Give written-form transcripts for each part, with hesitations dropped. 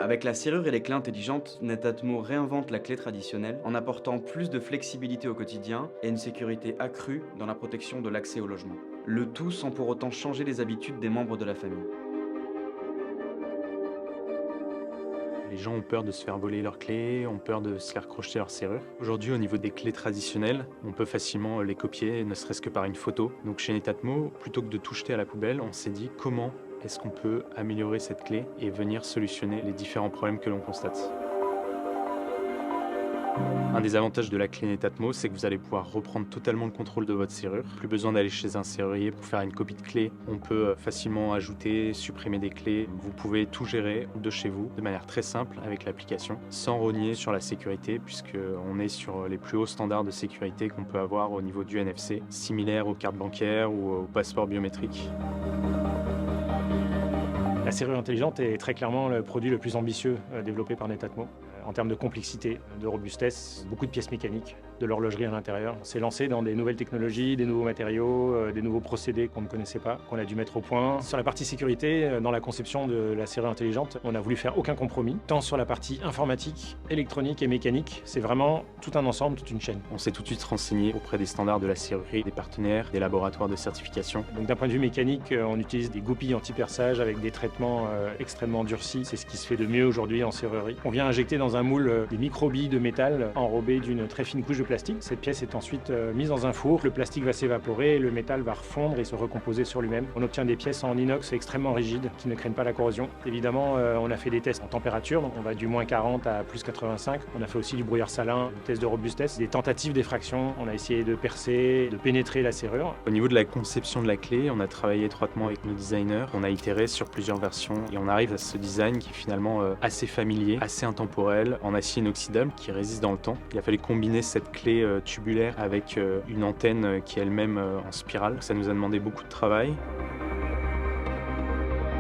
Avec la serrure et les clés intelligentes, Netatmo réinvente la clé traditionnelle en apportant plus de flexibilité au quotidien et une sécurité accrue dans la protection de l'accès au logement. Le tout sans pour autant changer les habitudes des membres de la famille. Les gens ont peur de se faire voler leurs clés, ont peur de se faire crocheter leur serrure. Aujourd'hui, au niveau des clés traditionnelles, on peut facilement les copier, ne serait-ce que par une photo. Donc chez Netatmo, plutôt que de tout jeter à la poubelle, on s'est dit comment est-ce qu'on peut améliorer cette clé et venir solutionner les différents problèmes que l'on constate. Un des avantages de la clé Netatmo, c'est que vous allez pouvoir reprendre totalement le contrôle de votre serrure. Plus besoin d'aller chez un serrurier pour faire une copie de clé. On peut facilement ajouter, supprimer des clés. Vous pouvez tout gérer de chez vous de manière très simple avec l'application, sans rogner sur la sécurité, puisqu'on est sur les plus hauts standards de sécurité qu'on peut avoir au niveau du NFC, similaires aux cartes bancaires ou aux passeports biométriques. La serrure intelligente est très clairement le produit le plus ambitieux développé par Netatmo. En termes de complexité, de robustesse, beaucoup de pièces mécaniques, de l'horlogerie à l'intérieur. On s'est lancé dans des nouvelles technologies, des nouveaux matériaux, des nouveaux procédés qu'on ne connaissait pas, qu'on a dû mettre au point. Sur la partie sécurité, dans la conception de la serrure intelligente, on a voulu faire aucun compromis, tant sur la partie informatique, électronique et mécanique. C'est vraiment tout un ensemble, toute une chaîne. On s'est tout de suite renseigné auprès des standards de la serrurerie, des partenaires, des laboratoires de certification. Donc d'un point de vue mécanique, on utilise des goupilles anti-perçage avec des traitements extrêmement durcis. C'est ce qui se fait de mieux aujourd'hui en serrurerie. On vient injecter dans un moule des microbilles de métal enrobées d'une très fine couche de plastique. Cette pièce est ensuite mise dans un four. Le plastique va s'évaporer et le métal va refondre et se recomposer sur lui-même. On obtient des pièces en inox extrêmement rigides qui ne craignent pas la corrosion. Évidemment, on a fait des tests en température, donc on va du moins 40 à plus 85. On a fait aussi du brouillard salin, des tests de robustesse, des tentatives d'effraction. On a essayé de percer, de pénétrer la serrure. Au niveau de la conception de la clé, on a travaillé étroitement avec nos designers. On a itéré sur plusieurs versions et on arrive à ce design qui est finalement assez familier, assez intemporel, en acier inoxydable qui résiste dans le temps. Il a fallu combiner cette clé tubulaire avec une antenne qui est elle-même en spirale. Ça nous a demandé beaucoup de travail.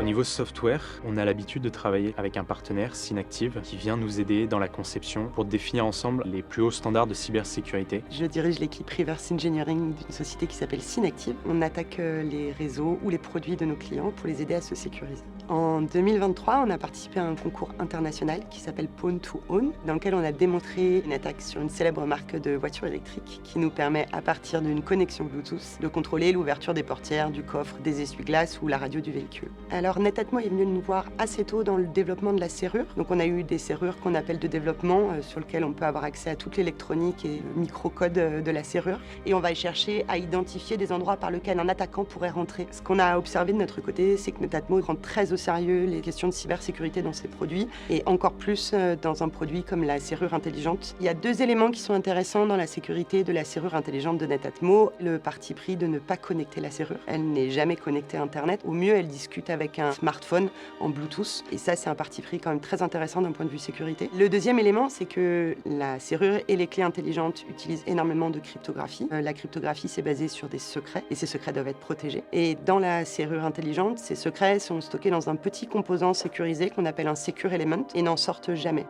Au niveau software, on a l'habitude de travailler avec un partenaire, Synactive, qui vient nous aider dans la conception pour définir ensemble les plus hauts standards de cybersécurité. Je dirige l'équipe Reverse Engineering d'une société qui s'appelle Synactive. On attaque les réseaux ou les produits de nos clients pour les aider à se sécuriser. En 2023, on a participé à un concours international qui s'appelle Pawn to Own, dans lequel on a démontré une attaque sur une célèbre marque de voitures électriques qui nous permet, à partir d'une connexion Bluetooth, de contrôler l'ouverture des portières, du coffre, des essuie-glaces ou la radio du véhicule. Alors Netatmo est venu nous voir assez tôt dans le développement de la serrure. Donc on a eu des serrures qu'on appelle de développement, sur lesquelles on peut avoir accès à toute l'électronique et le microcode de la serrure. Et on va chercher à identifier des endroits par lesquels un attaquant pourrait rentrer. Ce qu'on a observé de notre côté, c'est que Netatmo prend très au sérieux les questions de cybersécurité dans ses produits, et encore plus dans un produit comme la serrure intelligente. Il y a deux éléments qui sont intéressants dans la sécurité de la serrure intelligente de Netatmo. Le parti pris de ne pas connecter la serrure. Elle n'est jamais connectée à Internet. Au mieux, elle discute avec un smartphone en Bluetooth. Et ça, c'est un parti pris quand même très intéressant d'un point de vue sécurité. Le deuxième élément, c'est que la serrure et les clés intelligentes utilisent énormément de cryptographie. La cryptographie, c'est basé sur des secrets, et ces secrets doivent être protégés. Et dans la serrure intelligente, ces secrets sont stockés dans un petit composant sécurisé qu'on appelle un Secure Element et n'en sortent jamais.